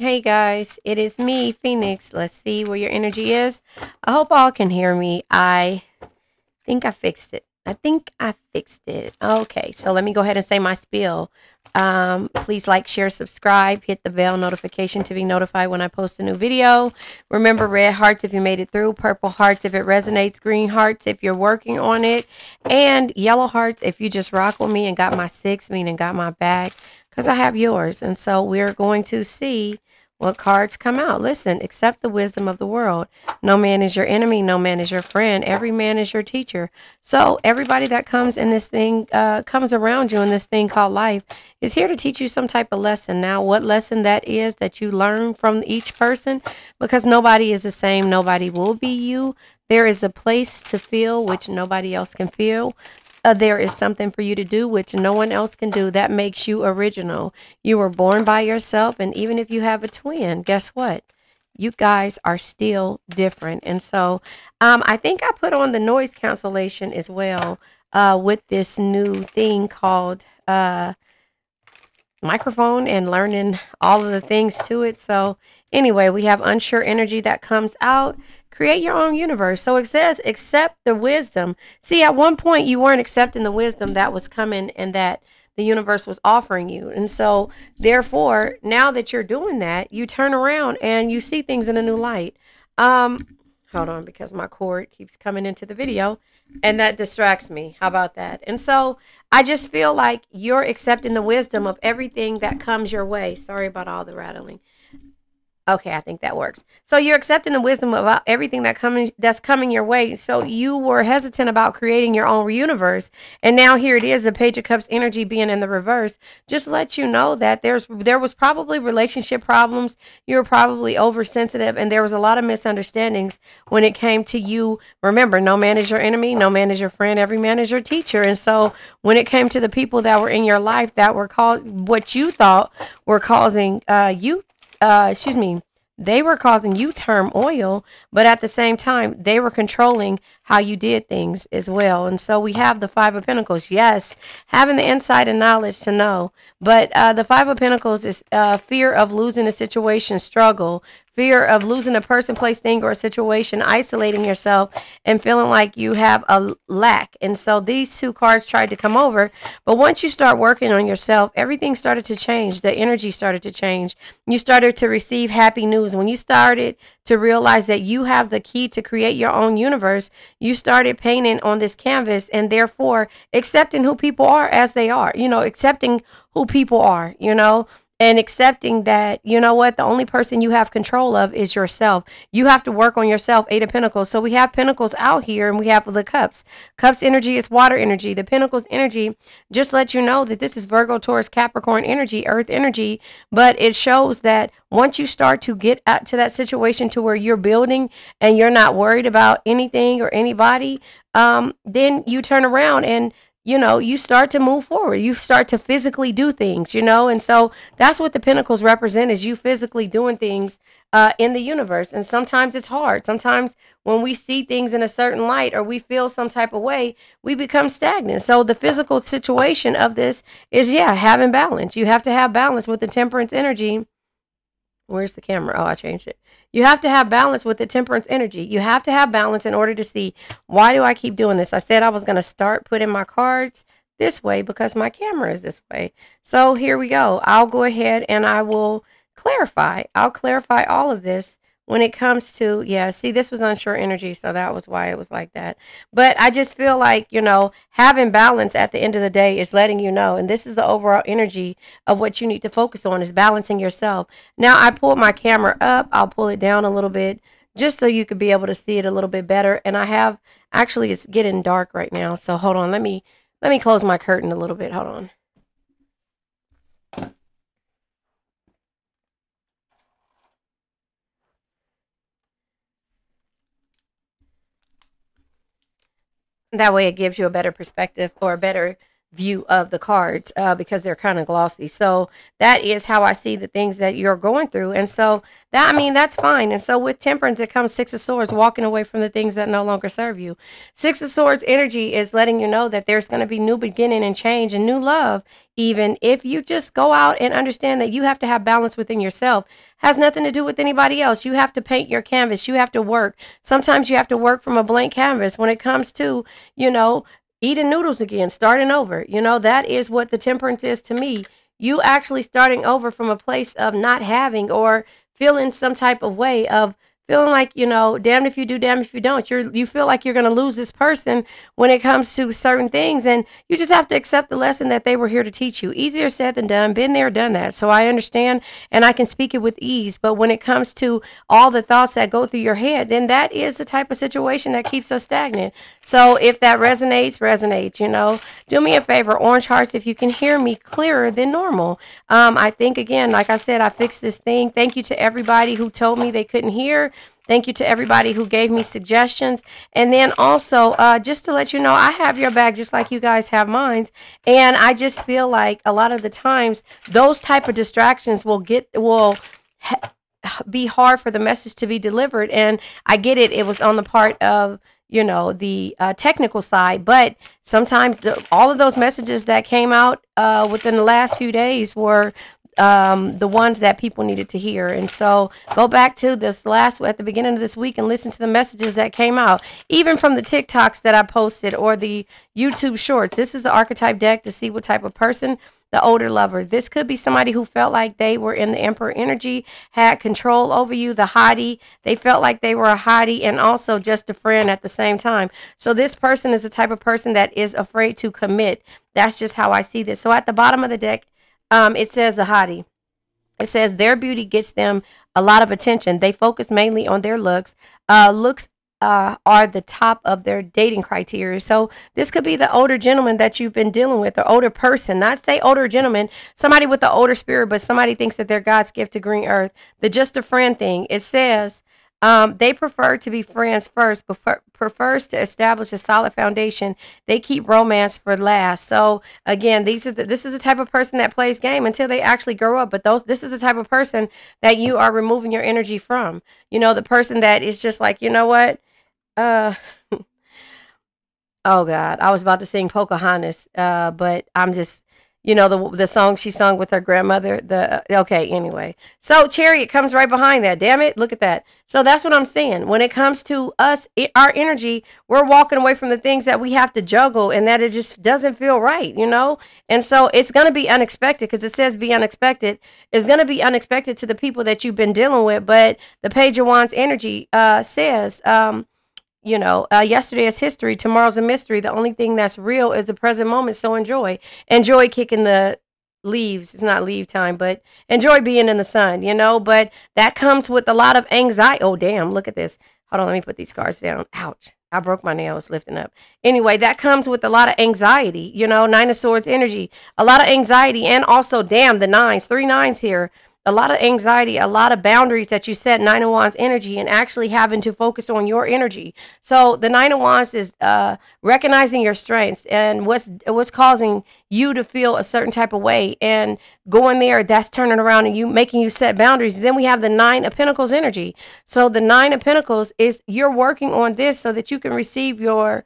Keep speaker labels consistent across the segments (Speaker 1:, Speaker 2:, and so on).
Speaker 1: Hey guys, it is me, Phoenix. Let's see where your energy is. I hope all can hear me. I think I fixed it. Okay, so let me go ahead and say my spiel. Please like, share, subscribe, hit the bell notification to be notified when I post a new video. Remember, red hearts if you made it through, purple hearts if it resonates, green hearts if you're working on it, and yellow hearts if you just rock with me and got my six, meaning got my back, because I have yours. And so we're going to see what cards come out. Listen, accept the wisdom of the world. No man is your enemy. No man is your friend. Every man is your teacher. So everybody that comes in this thing, comes around you in this thing called life is here to teach you some type of lesson. Now, what lesson that is that you learn from each person, because nobody is the same. Nobody will be you. There is a place to feel which nobody else can feel. There is something for you to do which no one else can do. That makes you original. You were born by yourself, and even if you have a twin, guess what? You guys are still different. And so I think I put on the noise cancellation as well with this new thing called microphone and learning all of the things to it. So anyway, we have unsure energy that comes out. Create your own universe. So it says accept the wisdom. See, at one point you weren't accepting the wisdom that was coming and that the universe was offering you. And so therefore, now that you're doing that, you turn around and you see things in a new light. Um Hold on, because my cord keeps coming into the video and that distracts me. How about that? And so I just feel like you're accepting the wisdom of everything that comes your way. Sorry about all the rattling. Okay, I think that works. So you're accepting the wisdom about everything that's coming your way. So you were hesitant about creating your own universe, and now here it is, the Page of Cups energy being in the reverse. Just let you know that there was probably relationship problems. You were probably oversensitive, and there was a lot of misunderstandings when it came to you. Remember, no man is your enemy, no man is your friend, every man is your teacher. And so when it came to the people that were in your life that were called what you thought were causing they were causing you turmoil, but at the same time, they were controlling how you did things as well. And so we have the Five of Pentacles. Yes, having the insight and knowledge to know. But the Five of Pentacles is fear of losing a situation, struggle, fear of losing a person, place, thing, or a situation, isolating yourself, and feeling like you have a lack. And so these two cards tried to come over. But once you start working on yourself, everything started to change. The energy started to change. You started to receive happy news. When you started to realize that you have the key to create your own universe, you started painting on this canvas and therefore accepting who people are as they are, accepting who people are, and accepting that, you know what, the only person you have control of is yourself. You have to work on yourself. Eight of Pentacles. So we have Pentacles out here and we have the Cups. Cups energy is water energy. The Pentacles energy just let you know that this is Virgo, Taurus, Capricorn energy, Earth energy. But it shows that once you start to get out to that situation to where you're building and you're not worried about anything or anybody, then you turn around and you start to move forward. You start to physically do things, and so that's what the Pentacles represent, is you physically doing things in the universe. And sometimes it's hard. Sometimes when we see things in a certain light or we feel some type of way, we become stagnant. So the physical situation of this is, having balance. You have to have balance with the Temperance energy. Where's the camera? Oh, I changed it. You have to have balance with the Temperance energy. You have to have balance in order to see, why do I keep doing this? I said I was going to start putting my cards this way because my camera is this way. So here we go. I'll go ahead and I will clarify. I'll clarify all of this when it comes to, see, this was unsure energy, so that was why it was like that. But I just feel like, having balance at the end of the day is letting you know, and this is the overall energy of what you need to focus on, is balancing yourself. Now, I pulled my camera up. I'll pull it down a little bit just so you could be able to see it a little bit better. And I have, actually, it's getting dark right now, so hold on. Let me close my curtain a little bit. Hold on. That way it gives you a better perspective or a better view of the cards because they're kind of glossy. So that is how I see the things that you're going through. And so that, I mean, that's fine. And so with temperance, it comes Six of Swords, walking away from the things that no longer serve you. Six of Swords energy is letting you know that there's going to be new beginning and change and new love. Even if you just go out and understand that you have to have balance within yourself, has nothing to do with anybody else. You have to paint your canvas. You have to work. Sometimes you have to work from a blank canvas when it comes to, you know, eating noodles again, starting over. You know, that is what the temperance is to me. You actually starting over from a place of not having or feeling some type of way of feeling like, you know, damned if you do, damned if you don't. You feel like you're going to lose this person when it comes to certain things, and you just have to accept the lesson that they were here to teach you. Easier said than done. Been there, done that. So I understand and I can speak it with ease. But when it comes to all the thoughts that go through your head, then that is the type of situation that keeps us stagnant. So if that resonates, you know. Do me a favor, orange hearts, if you can hear me clearer than normal. I think, again, like I said, I fixed this thing. Thank you to everybody who told me they couldn't hear. Thank you to everybody who gave me suggestions. And then also, just to let you know, I have your back just like you guys have mine. And I just feel like a lot of the times, those type of distractions will be hard for the message to be delivered. And I get it. It was on the part of, you know, the technical side. But sometimes all of those messages that came out within the last few days were the ones that people needed to hear. And so go back to this at the beginning of this week and listen to the messages that came out, even from the TikToks that I posted or the YouTube shorts. This is the archetype deck to see what type of person. The older lover. This could be somebody who felt like they were in the Emperor energy, had control over you, the hottie. They felt like they were a hottie and also just a friend at the same time. So this person is the type of person that is afraid to commit. That's just how I see this. So at the bottom of the deck, it says a hottie. It says their beauty gets them a lot of attention. They focus mainly on their looks. Looks are the top of their dating criteria. So this could be the older gentleman that you've been dealing with, or older person. Not say older gentleman, somebody with the older spirit, but somebody thinks that they're God's gift to green earth. The just a friend thing. It says they prefer to be friends first, but prefers to establish a solid foundation. They keep romance for last. So again, this is the type of person that plays game until they actually grow up. But this is the type of person that you are removing your energy from. You know, the person that is just like, you know what? Oh God, I was about to sing Pocahontas, but I'm just, you know, the song she sung with her grandmother. Okay, anyway. So Chariot comes right behind that. Damn it, look at that. So that's what I'm saying. When it comes to us, our energy, we're walking away from the things that we have to juggle, and that it just doesn't feel right, you know. And so it's gonna be unexpected because it says be unexpected. It's gonna be unexpected to the people that you've been dealing with. But the Page of Wands energy says, you know, yesterday is history, tomorrow's a mystery. The only thing that's real is the present moment. So enjoy kicking the leaves. It's not leave time, but enjoy being in the sun, you know. But that comes with a lot of anxiety. Oh, damn, look at this. Hold on, let me put these cards down. Ouch. I broke my nail. It's lifting up. Anyway, that comes with a lot of anxiety, you know, Nine of Swords energy, a lot of anxiety, and also, damn, the nines, 3 nines here. A lot of anxiety, a lot of boundaries that you set, Nine of Wands energy, and actually having to focus on your energy. So the Nine of Wands is recognizing your strengths and what's causing you to feel a certain type of way, and going there, that's turning around and making you set boundaries. Then we have the Nine of Pentacles energy. So the Nine of Pentacles is you're working on this so that you can receive your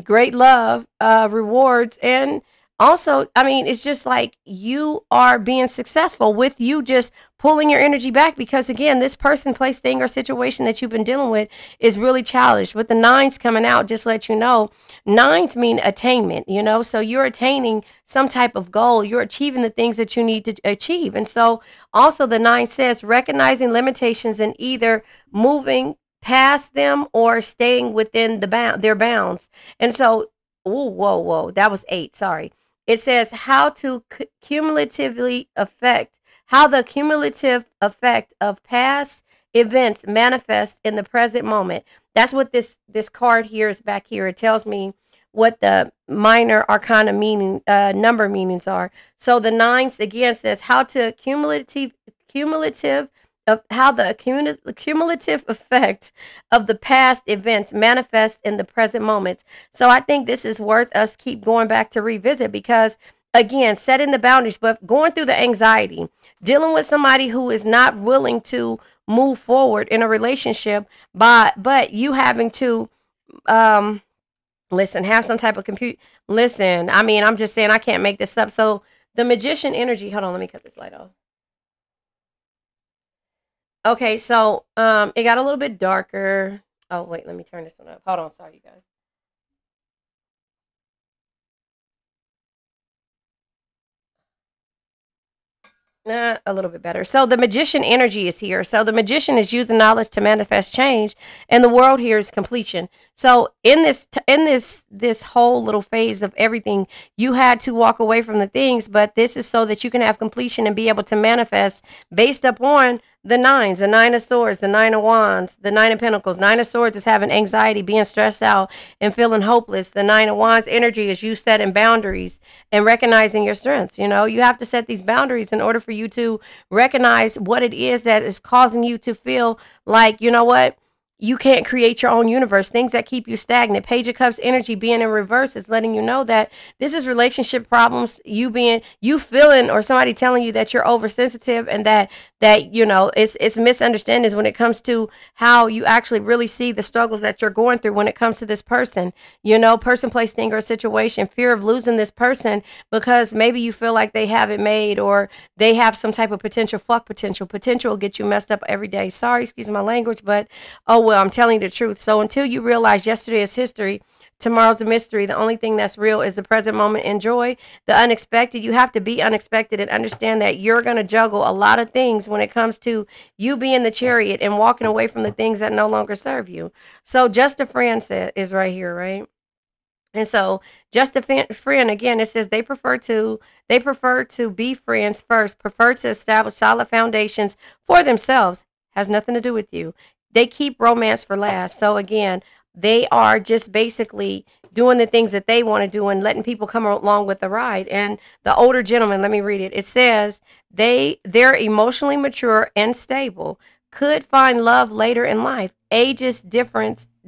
Speaker 1: great love, rewards, and also, I mean, it's just like you are being successful with you just pulling your energy back because, again, this person, place, thing, or situation that you've been dealing with is really challenged. With the nines coming out, just let you know, nines mean attainment, you know, so you're attaining some type of goal. You're achieving the things that you need to achieve. And so also the nine says recognizing limitations and either moving past them or staying within their bounds. And so, whoa, that was 8, sorry. It says how the cumulative effect of past events manifest in the present moment. That's what this card here is back here. It tells me what the minor arcana meaning, number meanings are. So the nines again says how to cumulative of how the cumulative effect of the past events manifest in the present moments. So I think this is worth us keep going back to revisit because again, setting the boundaries, but going through the anxiety, dealing with somebody who is not willing to move forward in a relationship, but you having to um listen, have some type of compute. Listen, I mean, I'm just saying I can't make this up. So the magician energy, hold on, let me cut this light off. Okay, so it got a little bit darker. Oh wait, let me turn this one up. Hold on, sorry you guys. A little bit better. So the magician energy is here. So the magician is using knowledge to manifest change, and the world here is completion. So in this whole little phase of everything, you had to walk away from the things, but this is so that you can have completion and be able to manifest based upon the nines, the nine of swords, the nine of wands, the nine of pentacles. Nine of swords is having anxiety, being stressed out, and feeling hopeless. The nine of wands energy is you setting boundaries and recognizing your strengths. You know, you have to set these boundaries in order for you to recognize what it is that is causing you to feel like, you know what, you can't create your own universe, things that keep you stagnant. Page of Cups energy being in reverse is letting you know that this is relationship problems, you feeling or somebody telling you that you're oversensitive and that you know it's misunderstandings when it comes to how you actually really see the struggles that you're going through when it comes to this person. You know, person, place, thing, or situation, fear of losing this person because maybe you feel like they have it made or they have some type of potential. Fuck potential. Potential will get you messed up every day. Sorry, excuse my language, but oh well, I'm telling you the truth. So until you realize yesterday is history, tomorrow's a mystery. The only thing that's real is the present moment. Enjoy the unexpected. You have to be unexpected and understand that you're going to juggle a lot of things when it comes to you being the chariot and walking away from the things that no longer serve you. So just a friend is right here, right? And so just a friend again, it says they prefer to be friends first, prefer to establish solid foundations for themselves. Has nothing to do with you. They keep romance for last. So again, they are just basically doing the things that they want to do and letting people come along with the ride. And the older gentleman, let me read it. It says they're emotionally mature and stable, could find love later in life.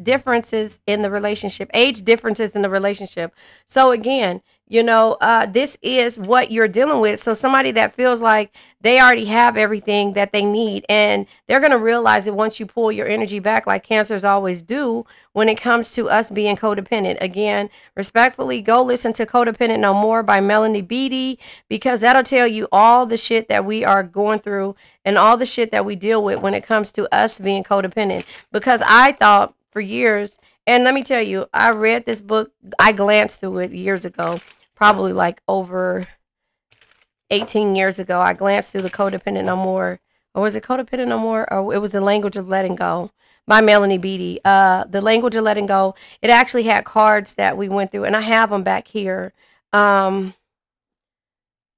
Speaker 1: Differences in the relationship. Age differences in the relationship. So again, you know, this is what you're dealing with. So somebody that feels like they already have everything that they need, and they're going to realize it once you pull your energy back, like cancers always do when it comes to us being codependent. Again, respectfully, go listen to Codependent No More by Melanie Beattie, because that'll tell you all the shit that we are going through and all the shit that we deal with when it comes to us being codependent. Because I thought for years, and let me tell you, I read this book, I glanced through it years ago, probably like over 18 years ago. I glanced through the Codependent No More, or was it Codependent No More, or it was The Language of Letting Go by Melanie Beattie. The Language of Letting Go, it actually had cards that we went through, and I have them back here. I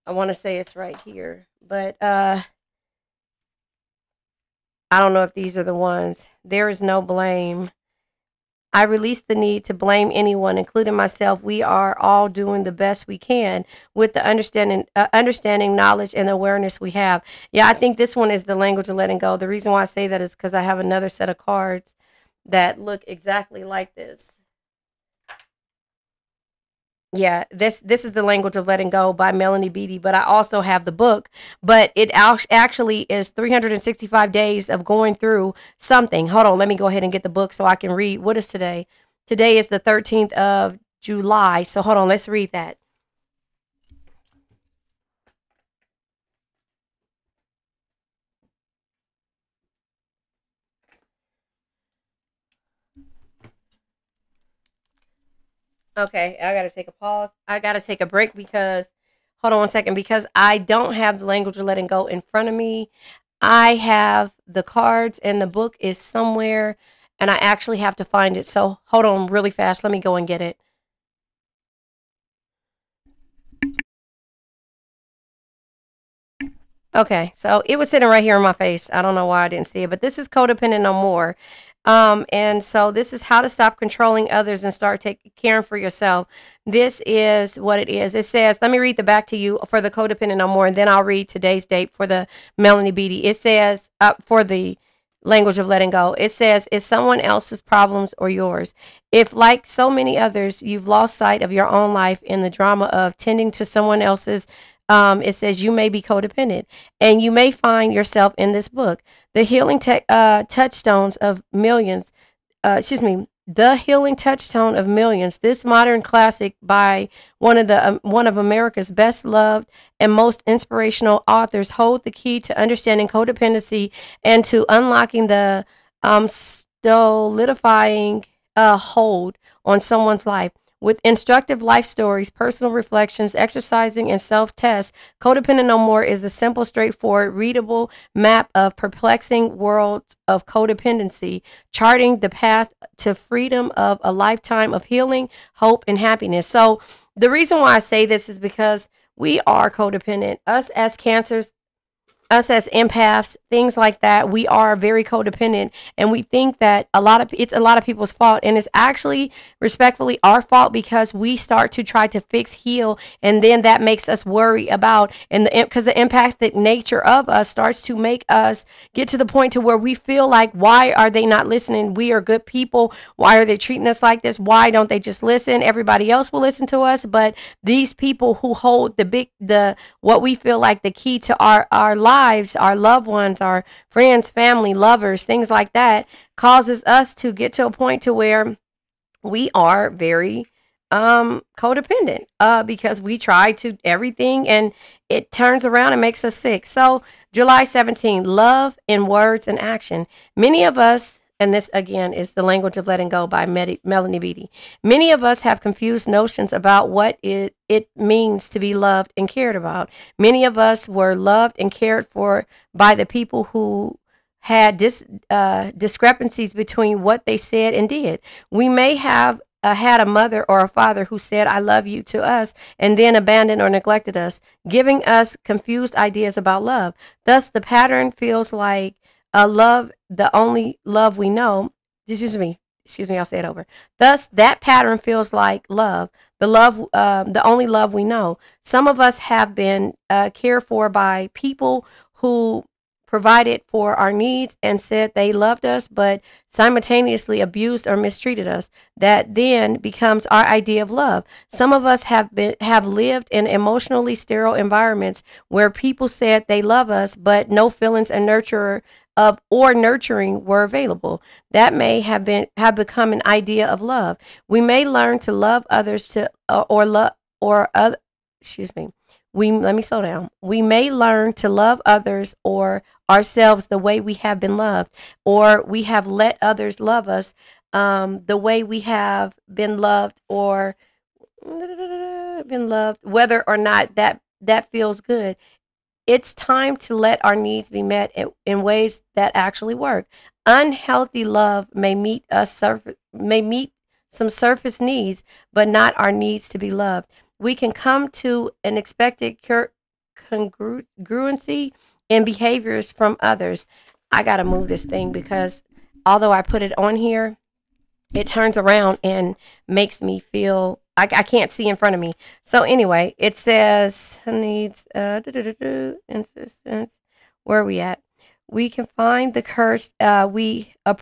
Speaker 1: want to say it's right here, but I don't know if these are the ones. There is no blame. I release the need to blame anyone, including myself. We are all doing the best we can with the understanding, knowledge, and awareness we have. Yeah, I think this one is the language of letting go. The reason why I say that is because I have another set of cards that look exactly like this. Yeah, this is the language of letting go by Melanie Beattie, but I also have the book. But it actually is 365 days of going through something. Hold on, let me go ahead and get the book so I can read. What is today? Today is the 13th of July. So hold on, let's read that. Okay, I gotta take a pause. I gotta take a break because hold on one second, because I don't have the language of letting go in front of me. I have the cards and the book is somewhere and I actually have to find it. So hold on really fast. Let me go and get it. Okay, so it was sitting right here in my face. I don't know why I didn't see it, but this is Codependent No More. And so this is how to stop controlling others and start taking caring for yourself. This is what it is. It says, let me read the back to you for the codependent no more, and then I'll read today's date for the Melanie Beatty. It says, for the language of letting go, it says, it's someone else's problems or yours. If, like so many others, you've lost sight of your own life in the drama of tending to someone else's, it says you may be codependent, and you may find yourself in this book. The healing touchstones of millions, the healing touchstone of millions. This modern classic by one of America's best loved and most inspirational authors hold the key to understanding codependency and to unlocking the solidifying hold on someone's life. With instructive life stories, personal reflections, exercising, and self tests, Codependent No More is a simple, straightforward, readable map of perplexing worlds of codependency, charting the path to freedom of a lifetime of healing, hope, and happiness. So, the reason why I say this is because we are codependent. Us as cancers, us as empaths, things like that, we are very codependent, and we think that it's a lot of people's fault, and it's actually respectfully our fault because we start to try to fix, heal, and then that makes us worry about, and because the empathic nature of us starts to make us get to the point to where we feel like, why are they not listening? We are good people. Why are they treating us like this? Why don't they just listen? Everybody else will listen to us, but these people who hold the what we feel like the key to our lives, our loved ones, our friends, family, lovers, things like that, causes us to get to a point to where we are very codependent because we try to everything and it turns around and makes us sick. So July 17, love in words and action. Many of us, and this again is the language of letting go by Melanie Beatty. Many of us have confused notions about what it means to be loved and cared about. Many of us were loved and cared for by the people who had discrepancies between what they said and did. We may have had a mother or a father who said, I love you to us, and then abandoned or neglected us, giving us confused ideas about love. Thus, the pattern feels like love, the only love we know. Excuse me, I'll say it over. Thus, that pattern feels like love, the only love we know. Some of us have been cared for by people who provided for our needs and said they loved us, but simultaneously abused or mistreated us. That then becomes our idea of love. Some of us have lived in emotionally sterile environments where people said they love us, but no feelings and nurturing were available. That may have become an idea of love. We may learn to love others let me slow down. We may learn to love others or ourselves the way we have been loved, or we have let others love us the way we have been loved, or whether or not that feels good. It's time to let our needs be met in ways that actually work. Unhealthy love may meet some surface needs, but not our needs to be loved. We can come to an expected congruency in behaviors from others. I got to move this thing because although I put it on here, it turns around and makes me feel I can't see in front of me. So anyway, it says needs insistence. Where are we at? We can find the courage we can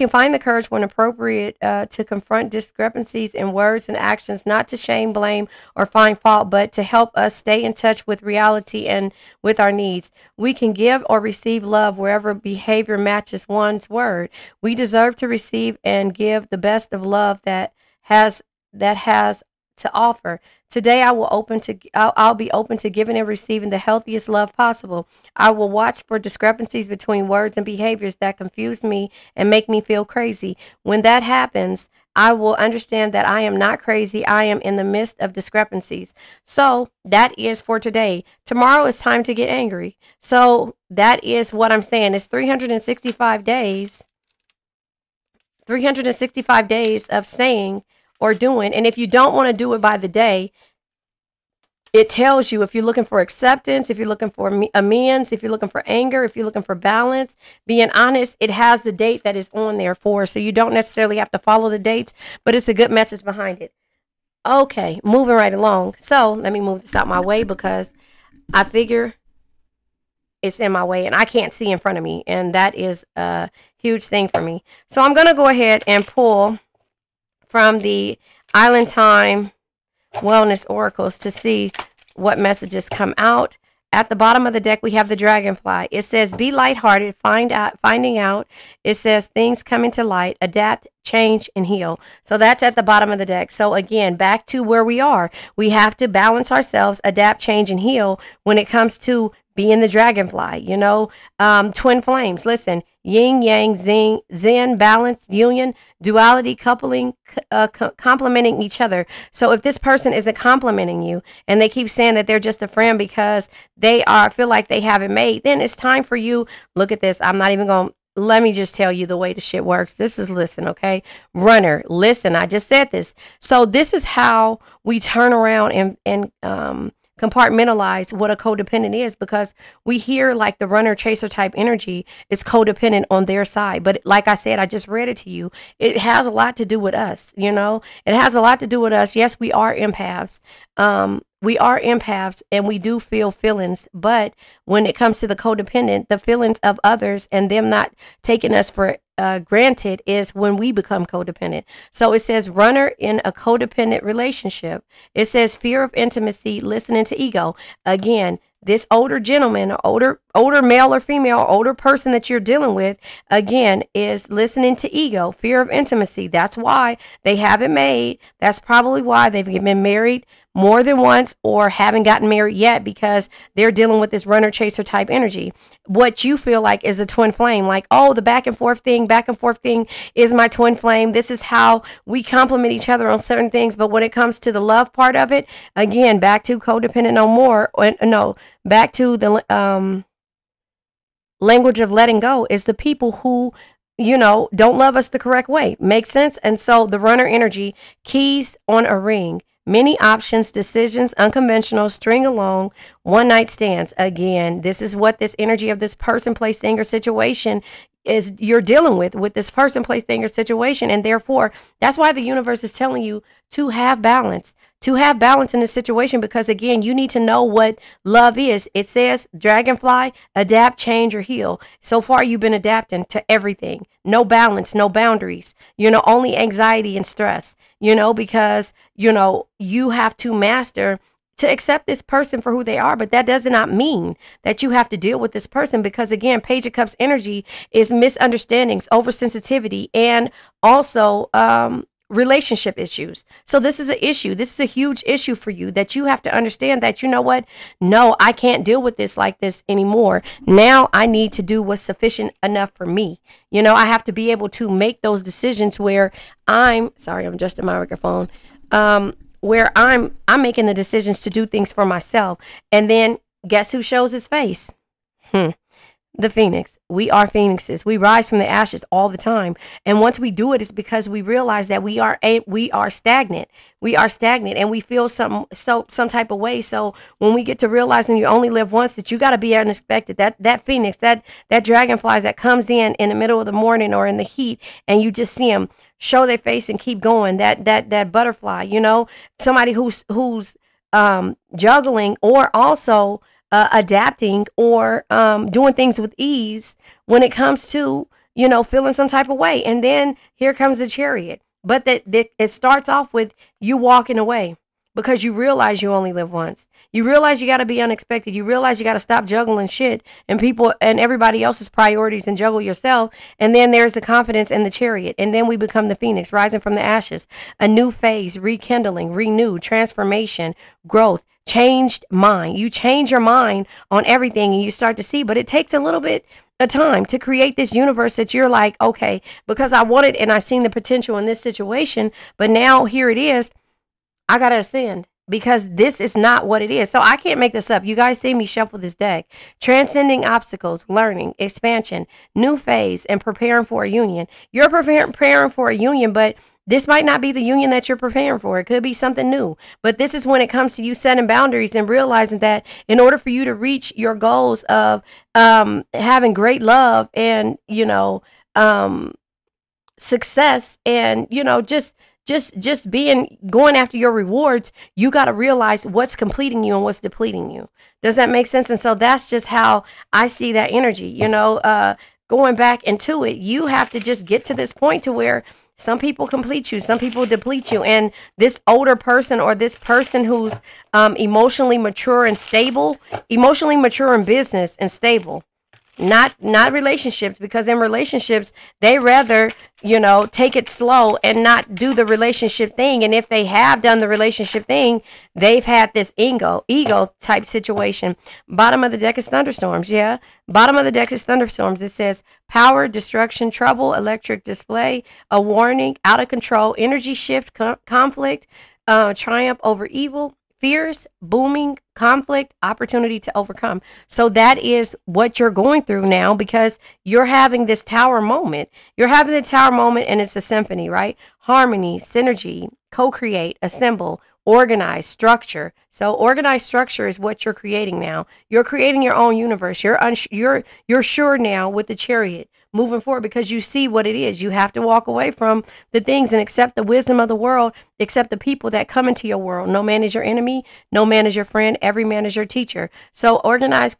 Speaker 1: find the courage when appropriate to confront discrepancies in words and actions, not to shame, blame, or find fault, but to help us stay in touch with reality and with our needs. We can give or receive love wherever behavior matches one's word. We deserve to receive and give the best of love that has to offer. Today I'll be open to giving and receiving the healthiest love possible. I will watch for discrepancies between words and behaviors that confuse me and make me feel crazy. When that happens, I will understand that I am not crazy. I am in the midst of discrepancies. So that is for today. Tomorrow it's time to get angry. So that is what I'm saying. It's 365 days. 365 days of saying or doing. And if you don't want to do it by the day, It tells you if you're looking for acceptance, if you're looking for amends, if you're looking for anger, if you're looking for balance, being honest, it has the date that is on there for. So you don't necessarily have to follow the dates, but it's a good message behind it. Okay, moving right along. So let me move this out my way because I figure it's in my way and I can't see in front of me. And that is a huge thing for me. So I'm going to go ahead and pull from the Island Time Wellness Oracles to see what messages come out. At the bottom of the deck, we have the dragonfly. It says, be lighthearted, finding out. It says, things coming to light, adapt, change, and heal. So that's at the bottom of the deck. So again, back to where we are. We have to balance ourselves, adapt, change, and heal when it comes to being the dragonfly, you know, twin flames. Listen, yin, yang, zen, balance, union, duality, coupling, complementing each other. So if this person isn't complimenting you and they keep saying that they're just a friend because they feel like they have it made, then it's time for you. Look at this. I'm not even going to. Let me just tell you the way the shit works. This is, listen, okay? Runner, listen, I just said this. So this is how we turn around and compartmentalize what a codependent is, because we hear like the runner chaser type energy is codependent on their side. But like I said, I just read it to you. It has a lot to do with us, you know? It has a lot to do with us. Yes, we are empaths. We are empaths and we do feel feelings, but when it comes to the codependent, the feelings of others and them not taking us for granted is when we become codependent. So it says runner in a codependent relationship. It says fear of intimacy, listening to ego. Again, this older gentleman, or older male or female, or older person that you're dealing with, again, is listening to ego, fear of intimacy. That's why they haven't made. That's probably why they've been married more than once or haven't gotten married yet, because they're dealing with this runner chaser type energy. What you feel like is a twin flame, like, oh, the back and forth thing is my twin flame. This is how we complement each other on certain things. But when it comes to the love part of it, again, back to codependent no more. No, back to the language of letting go is the people who, you know, don't love us the correct way. Makes sense? And so the runner energy, keys on a ring, many options, decisions, unconventional, string along, one night stands. Again, this is what this energy of this person, place, thing, or situation is you're dealing with this person, place, thing, or situation. And therefore, that's why the universe is telling you to have balance. To have balance in this situation, because again, you need to know what love is. It says, dragonfly, adapt, change, or heal. So far, you've been adapting to everything. No balance, no boundaries, you know, only anxiety and stress, you know, because, you know, you have to master to accept this person for who they are. But that does not mean that you have to deal with this person, because again, Page of Cups energy is misunderstandings, oversensitivity, and also, relationship issues. So this is an issue. This is a huge issue for you that you have to understand that, you know what? No, I can't deal with this like this anymore. Now I need to do what's sufficient enough for me. You know, I have to be able to make those decisions where I'm adjusting my microphone. Where I'm making the decisions to do things for myself. And then guess who shows his face? The phoenix. We are phoenixes. We rise from the ashes all the time. And once we do it, it's because we realize that we are stagnant. We are stagnant and we feel some type of way. So when we get to realizing you only live once, that you got to be unexpected. That phoenix, that dragonfly that comes in the middle of the morning or in the heat, and you just see them show their face and keep going. That butterfly, you know, somebody who's juggling or also adapting or doing things with ease when it comes to, you know, feeling some type of way. And then here comes the Chariot. But that it starts off with you walking away because you realize you only live once. You realize you got to be unexpected. You realize you got to stop juggling shit and people and everybody else's priorities and juggle yourself. And then there's the confidence and the Chariot. And then we become the phoenix, rising from the ashes, a new phase, rekindling, renew, transformation, growth, changed mind. You change your mind on everything and you start to see, but it takes a little bit of time to create this universe that you're like, okay, because I wanted and I seen the potential in this situation, but now here it is. I got to ascend because this is not what it is. So I can't make this up. You guys see me shuffle this deck. Transcending obstacles, learning, expansion, new phase, and preparing for a union. You're preparing for a union, but This might not be the union that you're preparing for. It could be something new. But this is when it comes to you setting boundaries and realizing that in order for you to reach your goals of having great love and, success and, just being going after your rewards, you got to realize what's completing you and what's depleting you. Does that make sense? And so that's just how I see that energy, going back into it. You have to just get to this point to where some people complete you, some people deplete you. And this older person or this person who's emotionally mature and stable, emotionally mature in business and stable, not relationships, because in relationships they rather take it slow and not do the relationship thing. And if they have done the relationship thing, they've had this ego type situation. Bottom of the deck is thunderstorms. Yeah, bottom of the deck is thunderstorms. It says power, destruction, trouble, electric display, a warning, out of control, energy shift, conflict, triumph over evil, fears, booming, conflict, opportunity to overcome. So that is what you're going through now, because you're having this tower moment. You're having the tower moment, and it's a symphony, right? Harmony, synergy, co-create, assemble, organize, structure. So organized structure is what you're creating now. You're creating your own universe. You're sure now with the Chariot moving forward, because you see what it is. You have to walk away from the things and accept the wisdom of the world, accept the people that come into your world. No man is your enemy. No man is your friend. Every man is your teacher. So organize,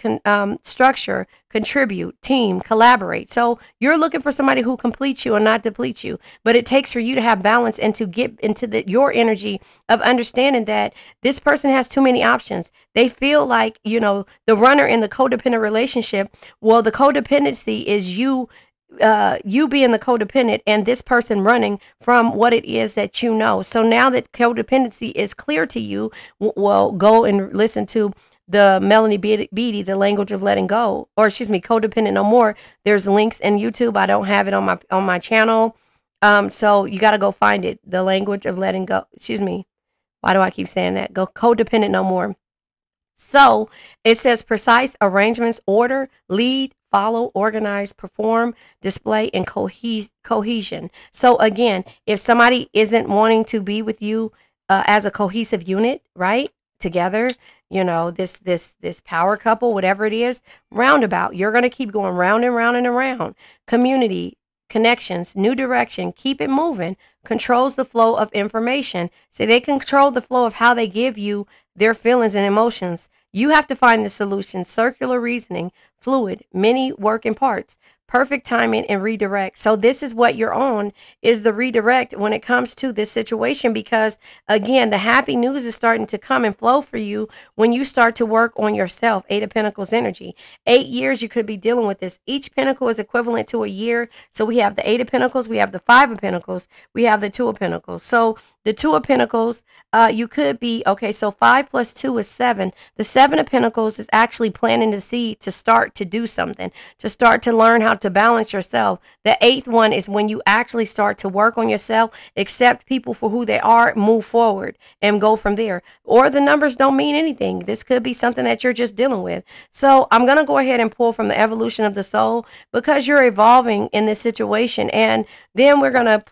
Speaker 1: structure, contribute, team, collaborate. So you're looking for somebody who completes you and not depletes you. But it takes for you to have balance and to get into your energy of understanding that this person has too many options. They feel like, the runner in the codependent relationship. Well, the codependency is you being the codependent and this person running from what it is that you know. So now that codependency is clear to you, well, go and listen to the Melanie Beattie, The Language of Letting Go, or excuse me, Codependent No More. There's links in YouTube. I don't have it on my channel. So you got to go find it. The Language of Letting Go. Excuse me. Why do I keep saying that? Go Codependent No More. So it says precise arrangements, order, lead, follow, organize, perform, display, and cohesion. So again, if somebody isn't wanting to be with you as a cohesive unit, right, together, this power couple, whatever it is, roundabout, you're going to keep going round and round and around. Community, connections, new direction, keep it moving, controls the flow of information. So they control the flow of how they give you their feelings and emotions. You have to find the solution. Circular reasoning, fluid, many working parts, perfect timing, and redirect. So this is what you're on, is the redirect when it comes to this situation, because again, the happy news is starting to come and flow for you when you start to work on yourself. 8 of Pentacles energy. 8 years you could be dealing with this. Each pentacle is equivalent to a year. So we have the 8 of Pentacles, we have the 5 of Pentacles, we have the 2 of Pentacles. So the 2 of Pentacles, you could be, okay, so 5 plus 2 is 7. The 7 of Pentacles is actually planting the seed to start to do something, to start to learn how to balance yourself. The 8th one is when you actually start to work on yourself, accept people for who they are, move forward, and go from there. Or the numbers don't mean anything. This could be something that you're just dealing with. So I'm going to go ahead and pull from the evolution of the soul, because you're evolving in this situation. And then we're going to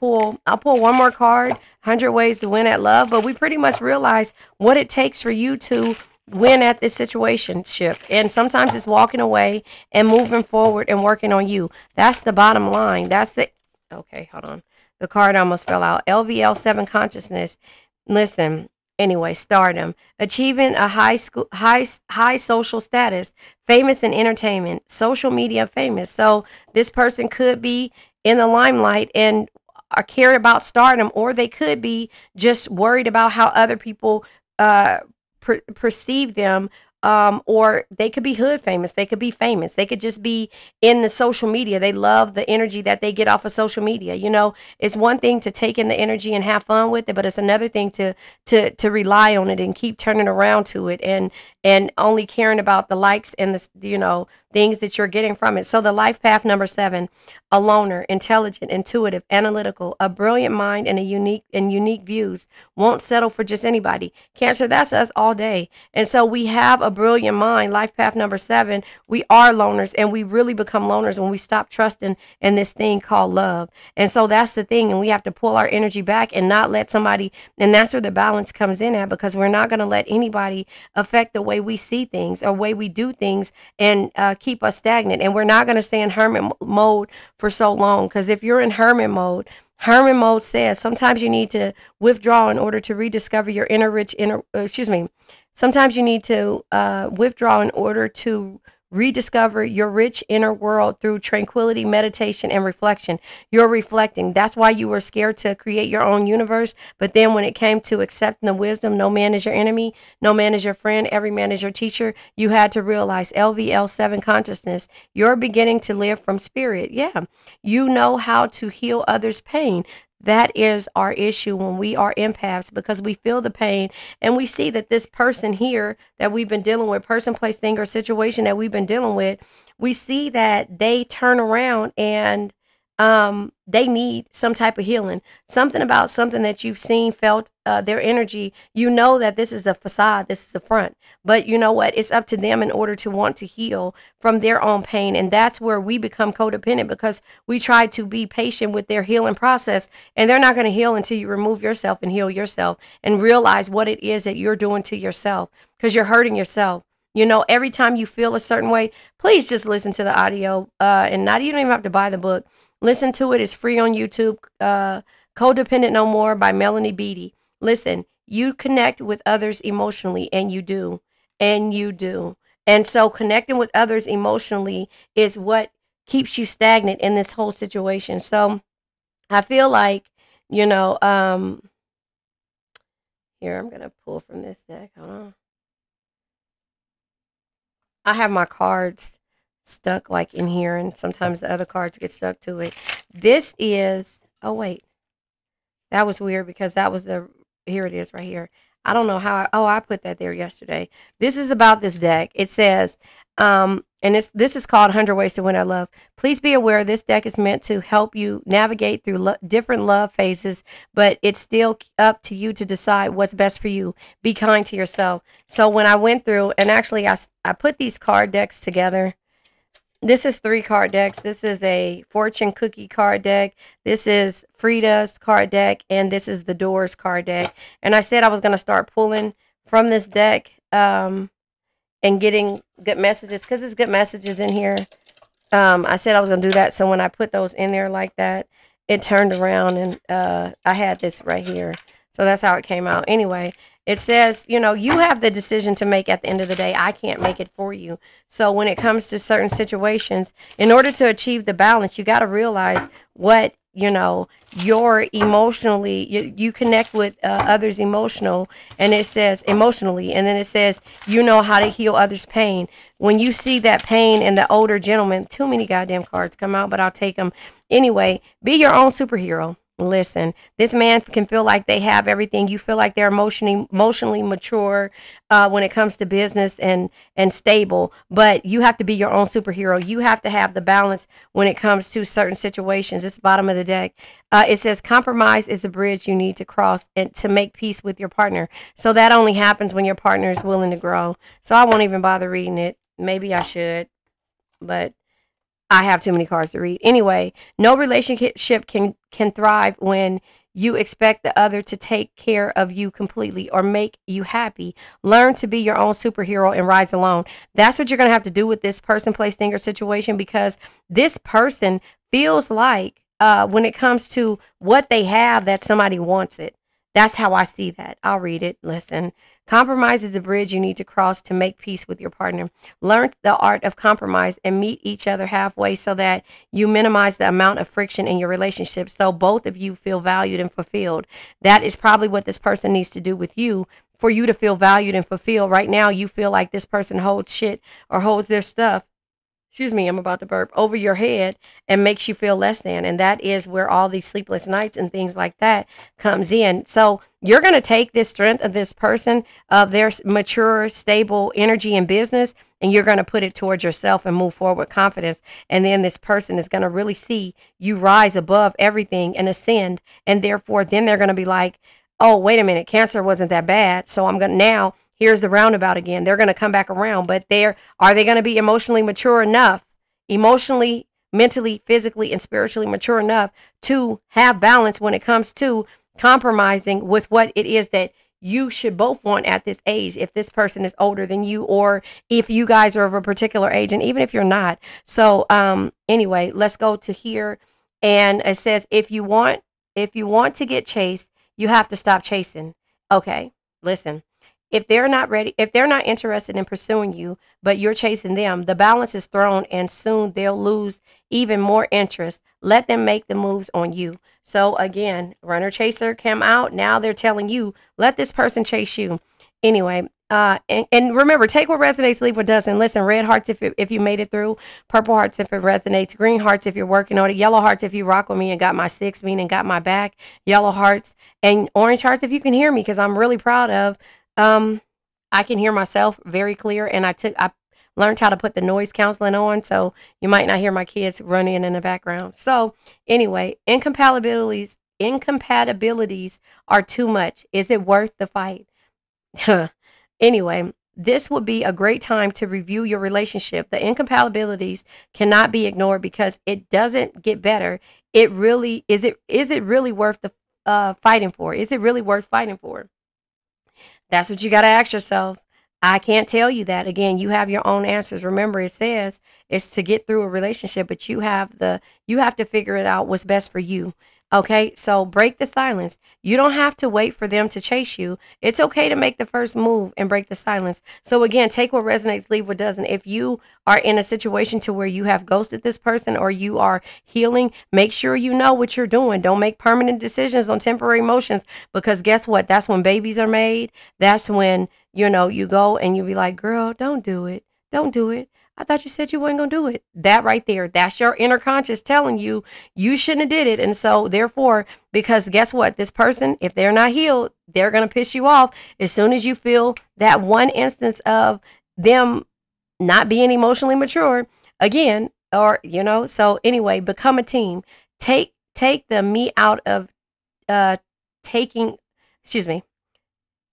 Speaker 1: I'll pull one more card, 100 Ways to Win at Love. But we pretty much realize what it takes for you to win at this situationship. And sometimes it's walking away and moving forward and working on you. That's the bottom line. Okay, hold on. The card almost fell out. LVL 7 consciousness. Listen, anyway, stardom. Achieving a high social status. Famous in entertainment. Social media famous. So this person could be in the limelight and are care about stardom, or they could be just worried about how other people perceive them, or they could be hood famous, they could be famous, they could just be in the social media. They love the energy that they get off of social media. It's one thing to take in the energy and have fun with it, but it's another thing to rely the and keep turning around to it and only caring about the likes and the things that you're getting from it. So the life path number 7, a loner, intelligent, intuitive, analytical, a brilliant mind, and unique views, won't settle for just anybody. Cancer, that's us all day. And so we have a brilliant mind. Life path number 7, we are loners, and we really become loners when we stop trusting in this thing called love. And so that's the thing, and we have to pull our energy back and not let somebody, and that's where the balance comes in at, because we're not going to let anybody affect the way we see things or way we do things and keep us stagnant. And we're not going to stay in hermit mode for so long, because if you're in hermit mode says sometimes you need to withdraw in order to rediscover your sometimes you need to withdraw in order to rediscover your rich inner world through tranquility, meditation, and reflection. You're reflecting. That's why you were scared to create your own universe. But then when it came to accepting the wisdom, no man is your enemy, no man is your friend, every man is your teacher, you had to realize LVL7 consciousness. You're beginning to live from spirit. Yeah. You know how to heal others' pain. That is our issue when we are empaths, because we feel the pain and we see that this person here that we've been dealing with, person, place, thing, or situation that we've been dealing with, we see that they turn around and they need some type of healing, something about something that you've seen, felt, their energy. You know that this is a facade, this is a front, but you know what? It's up to them in order to want to heal from their own pain. And that's where we become codependent, because we try to be patient with their healing process, and they're not going to heal until you remove yourself and heal yourself and realize what it is that you're doing to yourself, because you're hurting yourself. You know, every time you feel a certain way, please just listen to the audio, and you don't even have to buy the book. Listen to it. It's free on YouTube. Codependent No More by Melanie Beattie. Listen, you connect with others emotionally, and you do. And you do. And so connecting with others emotionally is what keeps you stagnant in this whole situation. So I feel like, you know, here, I'm going to pull from this deck. Hold on. I have my cards stuck like in here, and sometimes the other cards get stuck to it. This is, oh wait, that was weird, because that was here it is right here. I don't know how, I put that there yesterday. This is about this deck. It says, and this is called 100 Ways to Win Our Love. Please be aware this deck is meant to help you navigate through different love phases, but it's still up to you to decide what's best for you. Be kind to yourself. So when I went through, and actually I put these card decks together. This is 3 card decks. This is a fortune cookie card deck. This is Frida's card deck. And this is the Doors card deck. And I said I was going to start pulling from this deck and getting good messages, because there's good messages in here. I said I was going to do that. So when I put those in there like that, it turned around and I had this right here. So that's how it came out. Anyway, it says, you know, you have the decision to make at the end of the day. I can't make it for you. So when it comes to certain situations, in order to achieve the balance, you got to realize what, you know, you're emotionally, you connect with others emotional, and it says emotionally, and then it says, you know how to heal others' pain. When you see that pain in the older gentleman, too many goddamn cards come out, but I'll take them. Anyway, be your own superhero. Listen, this man can feel like they have everything. You feel like they're emotionally mature when it comes to business and stable, but you have to be your own superhero. You have to have the balance when it comes to certain situations. It's the bottom of the deck. It says compromise is a bridge you need to cross and to make peace with your partner. So that only happens when your partner is willing to grow. So I won't even bother reading it. Maybe I should, but I have too many cards to read. Anyway, no relationship can thrive when you expect the other to take care of you completely or make you happy. Learn to be your own superhero and rise alone. That's what you're going to have to do with this person, place, thing, or situation, because this person feels like when it comes to what they have, that somebody wants it. That's how I see that. I'll read it. Listen, compromise is a bridge you need to cross to make peace with your partner. Learn the art of compromise and meet each other halfway so that you minimize the amount of friction in your relationship, so both of you feel valued and fulfilled. That is probably what this person needs to do with you for you to feel valued and fulfilled. Right now, you feel like this person holds shit or holds their stuff, excuse me, I'm about to burp, over your head and makes you feel less than. And that is where all these sleepless nights and things like that comes in. So you're going to take this strength of this person, of their mature, stable energy in business, and you're going to put it towards yourself and move forward with confidence. And then this person is going to really see you rise above everything and ascend. And therefore, then they're going to be like, oh, wait a minute, Cancer wasn't that bad. So I'm going to now, here's the roundabout again. They're going to come back around, but are they going to be emotionally mature enough, emotionally, mentally, physically, and spiritually mature enough to have balance when it comes to compromising with what it is that you should both want at this age, if this person is older than you, or if you guys are of a particular age, and even if you're not. So anyway, let's go to here. And it says, if you want to get chased, you have to stop chasing. Okay, listen. If they're not ready, if they're not interested in pursuing you, but you're chasing them, the balance is thrown and soon they'll lose even more interest. Let them make the moves on you. So again, runner chaser came out. Now they're telling you, let this person chase you. Anyway, and remember, take what resonates, leave what doesn't. Listen, red hearts if you made it through, purple hearts if it resonates, green hearts if you're working on it, yellow hearts if you rock with me and got my 6, meaning got my back, yellow hearts, and orange hearts if you can hear me, because I'm really proud of I can hear myself very clear, and I learned how to put the noise canceling on, so you might not hear my kids running in the background. So anyway, incompatibilities are too much. Is it worth the fight? Anyway, this would be a great time to review your relationship. The incompatibilities cannot be ignored because it doesn't get better. It really is it really worth the fighting for? Is it really worth fighting for? That's what you got to ask yourself. I can't tell you that. Again, you have your own answers. Remember, it says it's to get through a relationship, but you have to figure it out what's best for you. Okay, so break the silence. You don't have to wait for them to chase you. It's okay to make the first move and break the silence. So again, take what resonates, leave what doesn't. If you are in a situation to where you have ghosted this person or you are healing, make sure you know what you're doing. Don't make permanent decisions on temporary emotions, because guess what? That's when babies are made. That's when, you go and you be like, girl, don't do it. Don't do it. I thought you said you weren't going to do it. That right there, that's your inner conscious telling you you shouldn't have did it. And so therefore, because guess what? This person, if they're not healed, they're going to piss you off as soon as you feel that one instance of them not being emotionally mature again, or, so anyway, become a team. Take the me out of taking, excuse me,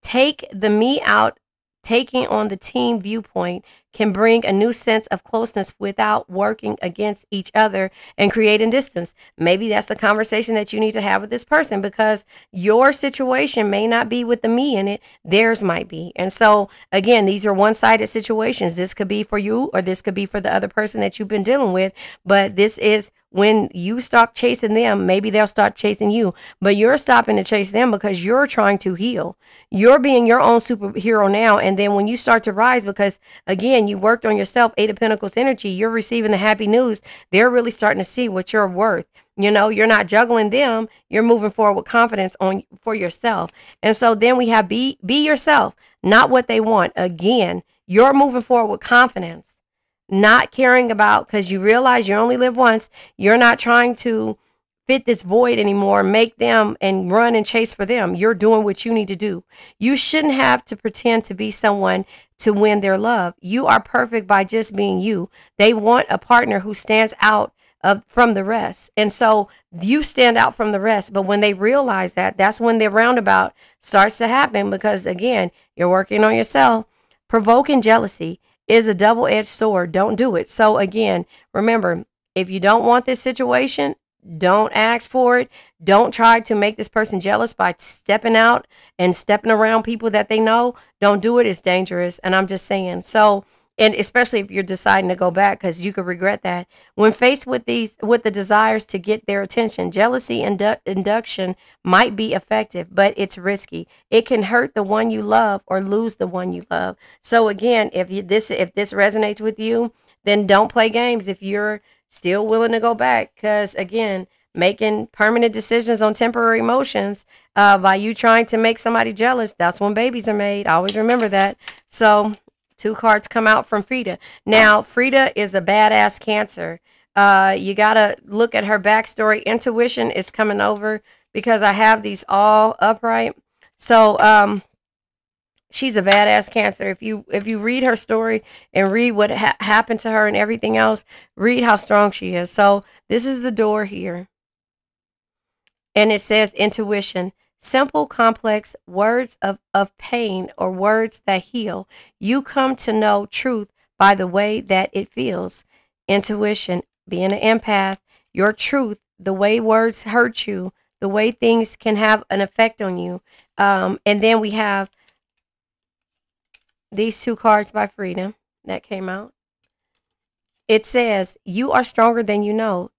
Speaker 1: take the me out. Taking on the team viewpoint can bring a new sense of closeness without working against each other and creating distance. Maybe that's the conversation that you need to have with this person, because your situation may not be with the me in it, theirs might be. And so again, these are one-sided situations. This could be for you or this could be for the other person that you've been dealing with, but this is when you stop chasing them, maybe they'll start chasing you, but you're stopping to chase them because you're trying to heal. You're being your own superhero now. And then when you start to rise, because again, you worked on yourself, 8 of Pentacles energy, you're receiving the happy news. They're really starting to see what you're worth. You're not juggling them. You're moving forward with confidence for yourself. And so then we have be yourself, not what they want. Again, you're moving forward with confidence, not caring about, because you realize you only live once. You're not trying to fit this void anymore, make them and run and chase for them. You're doing what you need to do. You shouldn't have to pretend to be someone to win their love. You are perfect by just being you. They want a partner who stands out from the rest. And so you stand out from the rest. But when they realize that, that's when the roundabout starts to happen, because again, you're working on yourself. Provoking jealousy is a double-edged sword. Don't do it. So again, remember, if you don't want this situation, don't ask for it. Don't try to make this person jealous by stepping out and stepping around people that they know. Don't do it. It's dangerous. And I'm just saying. So, and especially if you're deciding to go back, because you could regret that. When faced with the desires to get their attention, jealousy induction might be effective, but it's risky. It can hurt the one you love or lose the one you love. So again, if this resonates with you, then don't play games if you're still willing to go back, because again, making permanent decisions on temporary emotions by you trying to make somebody jealous, that's when babies are made. Always remember that. So 2 cards come out from Frida. Now, Frida is a badass Cancer. You got to look at her backstory. Intuition is coming over because I have these all upright. So she's a badass Cancer. If you read her story and read what happened to her and everything else, read how strong she is. So this is the door here, and it says intuition. Simple, complex words of pain or words that heal. You come to know truth by the way that it feels. Intuition, being an empath, your truth, the way words hurt you, the way things can have an effect on you. And then we have these two cards by Freedom that came out. It says, you are stronger than you know.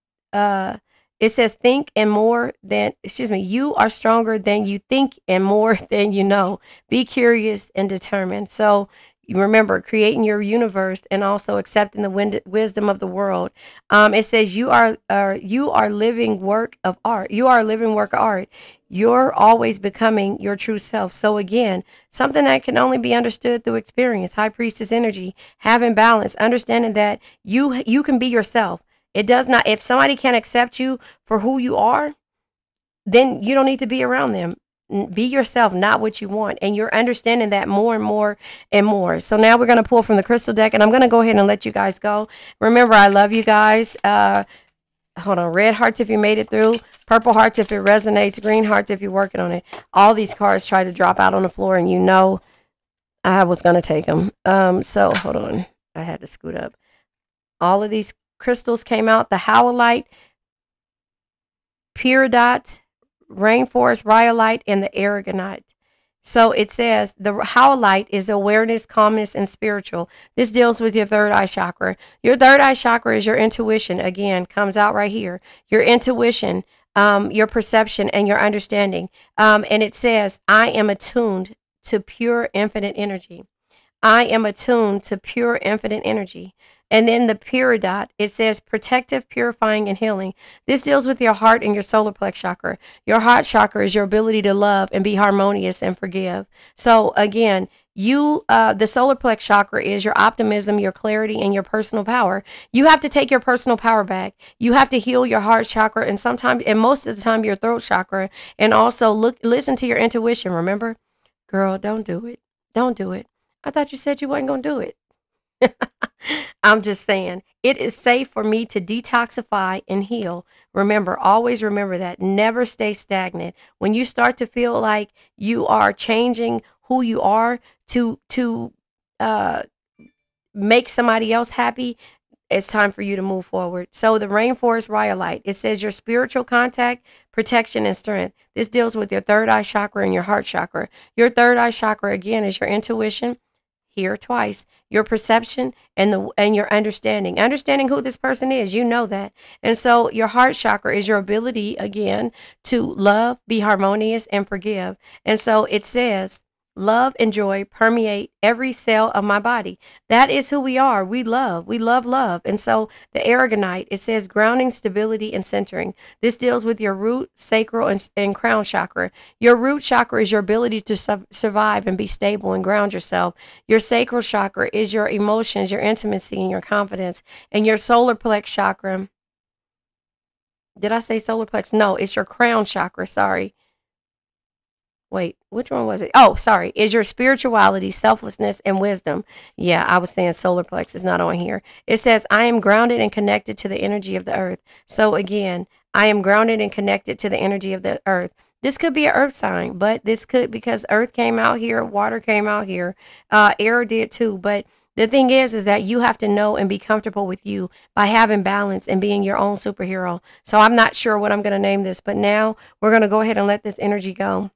Speaker 1: It says, think and more than, excuse me, you are stronger than you think and more than you know. Be curious and determined. So you remember creating your universe and also accepting the wisdom of the world. It says you are living work of art. You are a living work of art. You're always becoming your true self. So again, something that can only be understood through experience. High Priestess energy, having balance, understanding that you can be yourself. It does not, if somebody can't accept you for who you are, then you don't need to be around them. Be yourself, not what you want. And you're understanding that more and more and more. So now we're going to pull from the crystal deck, and I'm going to go ahead and let you guys go. Remember, I love you guys. Hold on. Red hearts if you made it through. Purple hearts if it resonates. Green hearts if you're working on it. All these cards try to drop out on the floor, and you know I was going to take them. So hold on. I had to scoot up. All of these crystals came out. The howlite, peridot, rainforest rhyolite, and the aragonite. So it says the howlite is awareness, calmness, and spiritual. This deals with your third eye chakra. Your third eye chakra is your intuition. Again, comes out right here. Your intuition, your perception, and your understanding. And it says, I am attuned to pure infinite energy. I am attuned to pure infinite energy. And then the peridot, it says protective, purifying, and healing. This deals with your heart and your solar plex chakra. Your heart chakra is your ability to love and be harmonious and forgive. So again, the solar plex chakra is your optimism, your clarity, and your personal power. You have to take your personal power back. You have to heal your heart chakra, and sometimes, and most of the time, your throat chakra. And also listen to your intuition. Remember, girl, don't do it. Don't do it. I thought you said you wasn't going to do it. I'm just saying, it is safe for me to detoxify and heal. Remember, always remember that. Never stay stagnant. When you start to feel like you are changing who you are to make somebody else happy, it's time for you to move forward. So the rainforest rhyolite, it says your spiritual contact, protection, and strength. This deals with your third eye chakra and your heart chakra. Your third eye chakra, again, is your intuition. Here twice, your perception and your understanding who this person is. You know that. And so your heart chakra is your ability, again, to love, be harmonious, and forgive. And so it says, love and joy permeate every cell of my body. That is who we are. We love love. And so the aragonite, it says grounding, stability, and centering. This deals with your root, sacral, and crown chakra. Your root chakra is your ability to survive and be stable and ground yourself. Your sacral chakra is your emotions, your intimacy, and your confidence. And your solar plex chakra, did I say solar plex? No, it's your crown chakra. Sorry. Wait, which one was it? Oh, sorry. Is your spirituality, selflessness, and wisdom. Yeah, I was saying solar plex is not on here. It says, I am grounded and connected to the energy of the earth. So again, I am grounded and connected to the energy of the earth. This could be an earth sign, but this could, because earth came out here, water came out here, air did too. But the thing is that you have to know and be comfortable with you by having balance and being your own superhero. So I'm not sure what I'm going to name this, but now we're going to go ahead and let this energy go.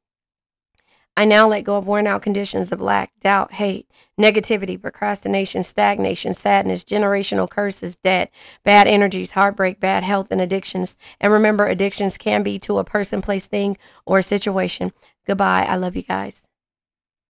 Speaker 1: I now let go of worn out conditions of lack, doubt, hate, negativity, procrastination, stagnation, sadness, generational curses, debt, bad energies, heartbreak, bad health, and addictions. And remember, addictions can be to a person, place, thing, or a situation. Goodbye. I love you guys.